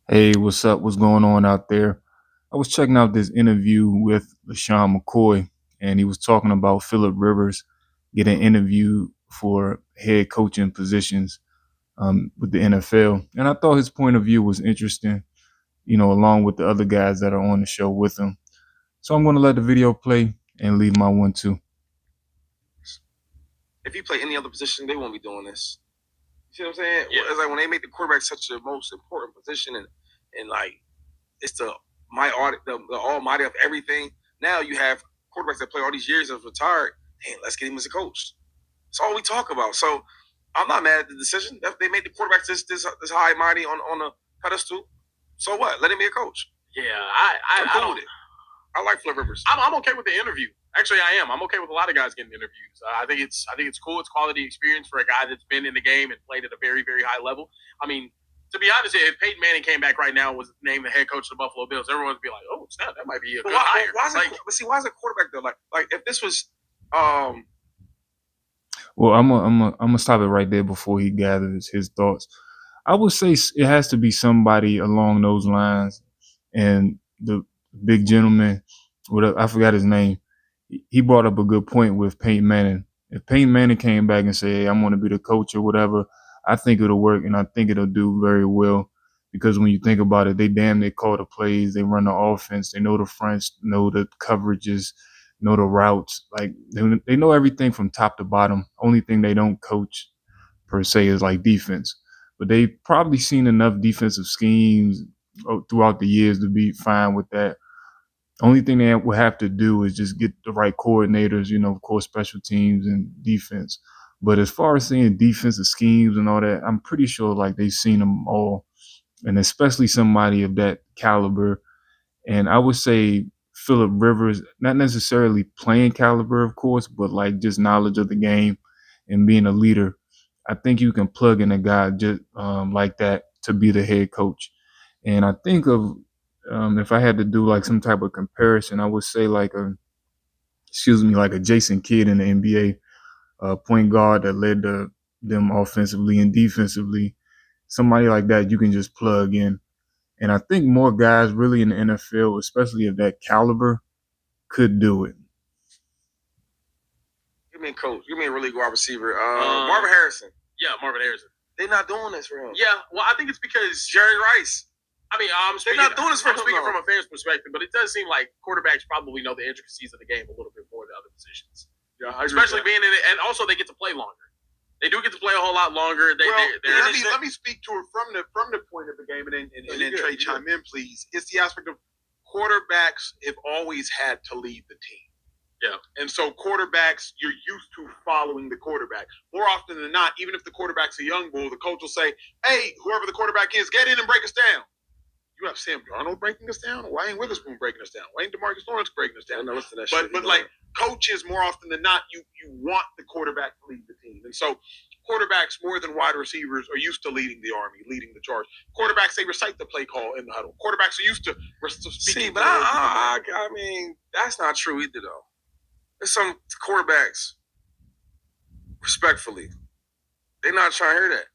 Hey, what's up? What's going on out there? I was checking out this interview with LaShawn McCoy, and he was talking about Philip Rivers getting interviewed for head coaching positions with the NFL. And I thought his point of view was interesting, along with the other guys that are on the show with him. So I'm going to let the video play and leave my 1-2. If you play any other position, they won't be doing this. You see what I'm saying? Yeah. It's like when they make the quarterback such a most important position, and like it's the almighty of everything. Now you have quarterbacks that play all these years and retired. Hey, let's get him as a coach. That's all we talk about. So I'm not mad at the decision. They made the quarterbacks this high and mighty on a pedestal. So what? Let him be a coach. Yeah, I don't. I like Flip Rivers. I'm okay with the interview. Actually, I am. I'm okay with a lot of guys getting interviews. I think it's cool. It's quality experience for a guy that's been in the game and played at a very, very high level. I mean, to be honest, if Peyton Manning came back right now and was named the head coach of the Buffalo Bills, everyone would be like, "Oh, snap, that might be a good hire." Why is it quarterback though? Like if this was, Well, I'm gonna stop it right there before he gathers his thoughts. I would say it has to be somebody along those lines, and the big gentleman, I forgot his name. He brought up a good point with Peyton Manning. If Peyton Manning came back and said, "Hey, I'm going to be the coach or whatever," I think it'll work, and I think it'll do very well. Because when you think about it, they damn near call the plays, they run the offense, they know the fronts, know the coverages, know the routes. Like they know everything from top to bottom. Only thing they don't coach per se is like defense. But they've probably seen enough defensive schemes throughout the years to be fine with that. Only thing they will have to do is just get the right coordinators, of course, special teams and defense. But as far as seeing defensive schemes and all that, I'm pretty sure like they've seen them all, and especially somebody of that caliber. And I would say Philip Rivers, not necessarily playing caliber, of course, but like just knowledge of the game and being a leader. I think you can plug in a guy just like that to be the head coach. And I think of if I had to do like some type of comparison, I would say like a Jason Kidd in the NBA, point guard that led them offensively and defensively. Somebody like that you can just plug in. And I think more guys really in the NFL, especially of that caliber, could do it. You mean coach? You mean really good wide receiver? Marvin Harrison. Yeah, Marvin Harrison. They're not doing this for him. Yeah, well, I think it's because Jerry Rice. I mean, they're not doing this for him. Speaking from a fan's perspective, but it does seem like quarterbacks probably know the intricacies of the game a little bit more than other positions. Yeah, especially being in it, and also they get to play longer. They do get to play a whole lot longer. Let me speak to it from the point of the game, and then Trey chime in, please. It's the aspect of quarterbacks have always had to lead the team. Yeah. And so quarterbacks, you're used to following the quarterback. More often than not, even if the quarterback's a young bull, the coach will say, "Hey, whoever the quarterback is, get in and break us down." You have Sam Darnold breaking us down, Wayne Witherspoon breaking us down, Wayne DeMarcus Lawrence breaking us down. No, listen to that but like coaches, more often than not, you want the quarterback to lead the team. And so quarterbacks, more than wide receivers, are used to leading the army, leading the charge. Quarterbacks, they recite the play call in the huddle. Quarterbacks are used to speaking. See, but I mean, that's not true either, though. There's some quarterbacks, respectfully, they're not trying to hear that.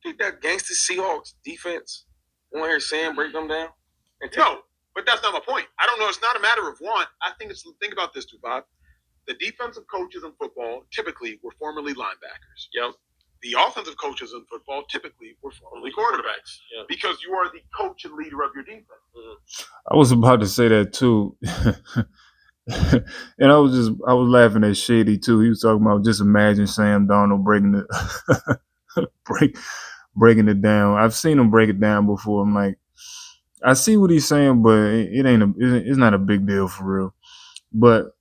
You think that gangster Seahawks defense want to hear Sam break them down? No, but that's not my point. I don't know. It's not a matter of want. I think think about this, too, Bob. The defensive coaches in football typically were formerly linebackers. Yep. The offensive coaches in football typically were formerly quarterbacks. Yeah. Because you are the coach and leader of your defense. I was about to say that too. And I was laughing at Shady too. He was talking about just imagine Sam Darnold breaking it down. I've seen him break it down before. I'm like, I see what he's saying, but it's not a big deal for real. But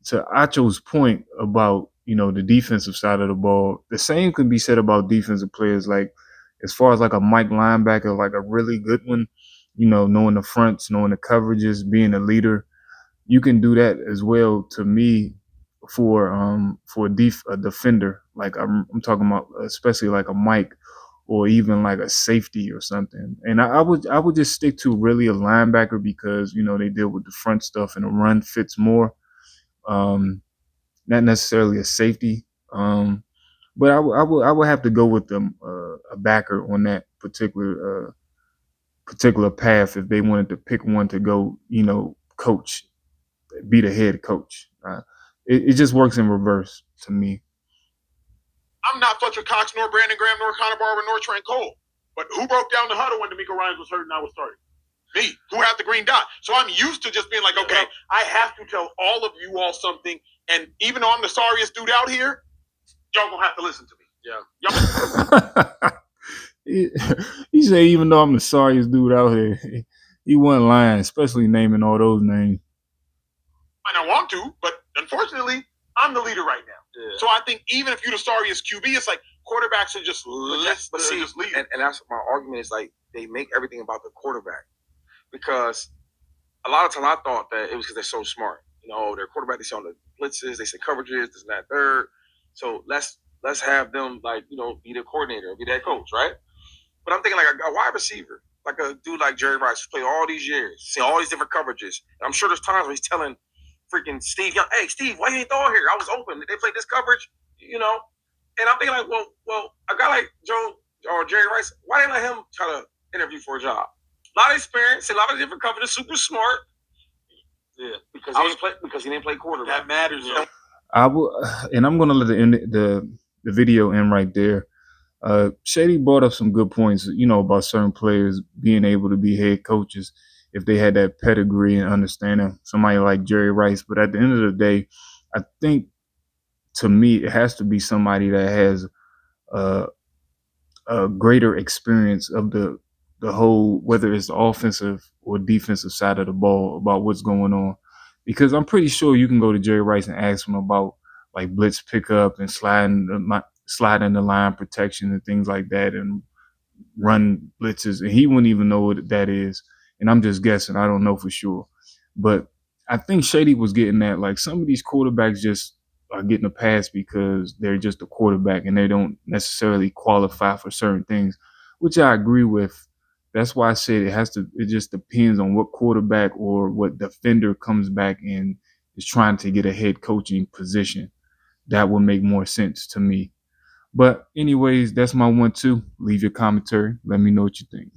to Acho's point about the defensive side of the ball, the same can be said about defensive players. Like as far as like a Mike linebacker, like a really good one, knowing the fronts, knowing the coverages, being a leader. You can do that as well. To me, for a defender, like I'm talking about, especially like a Mike, or even like a safety or something. And I would just stick to really a linebacker because they deal with the front stuff and the run fits more. Not necessarily a safety, but I would have to go with a backer on that particular particular path if they wanted to pick one to go, coach, be the head coach. It just works in reverse to me. I'm not Fletcher Cox, nor Brandon Graham, nor Connor Barber, nor Trent Cole. But who broke down the huddle when D'Amico Ryans was hurt and I was starting? Me, who had the green dot. So I'm used to just being like, okay, I have to tell all of you all something. And even though I'm the sorriest dude out here, y'all gonna have to listen to me. He said, even though I'm the sorriest dude out here, he wasn't lying, especially naming all those names. And I want to, but unfortunately, I'm the leader right now. Yeah. So I think even if you're the sorriest QB, it's like quarterbacks are just just lead. And that's my argument is like they make everything about the quarterback. Because a lot of times I thought that it was because they're so smart. Their quarterback, they say on the blitzes, they say coverages, this and that, third. So let's have them be the coordinator, be that coach, right? But I'm thinking like a wide receiver, like a dude like Jerry Rice, who played all these years, see all these different coverages. And I'm sure there's times where he's telling freaking Steve Young, hey Steve, why you ain't throw here? I was open. Did they play this coverage? And I'm thinking like, well, a guy like Joe or Jerry Rice, why didn't let him try to interview for a job? A lot of experience, a lot of different coverages, super smart. Yeah, because he didn't play quarterback. That matters. And I'm gonna let the video end right there. Shady brought up some good points, about certain players being able to be head coaches if they had that pedigree and understanding. Somebody like Jerry Rice, but at the end of the day, I think to me it has to be somebody that has a greater experience of the whole, whether it's the offensive or defensive side of the ball, about what's going on. Because I'm pretty sure you can go to Jerry Rice and ask him about like blitz pickup and sliding the line protection and things like that, and run blitzes, and he wouldn't even know what that is. And I'm just guessing. I don't know for sure. But I think Shady was getting at, like, some of these quarterbacks just are getting a pass because they're just a quarterback and they don't necessarily qualify for certain things, which I agree with. That's why I said it just depends on what quarterback or what defender comes back and is trying to get a head coaching position. That would make more sense to me. But anyways, that's my 1-2. Leave your commentary. Let me know what you think.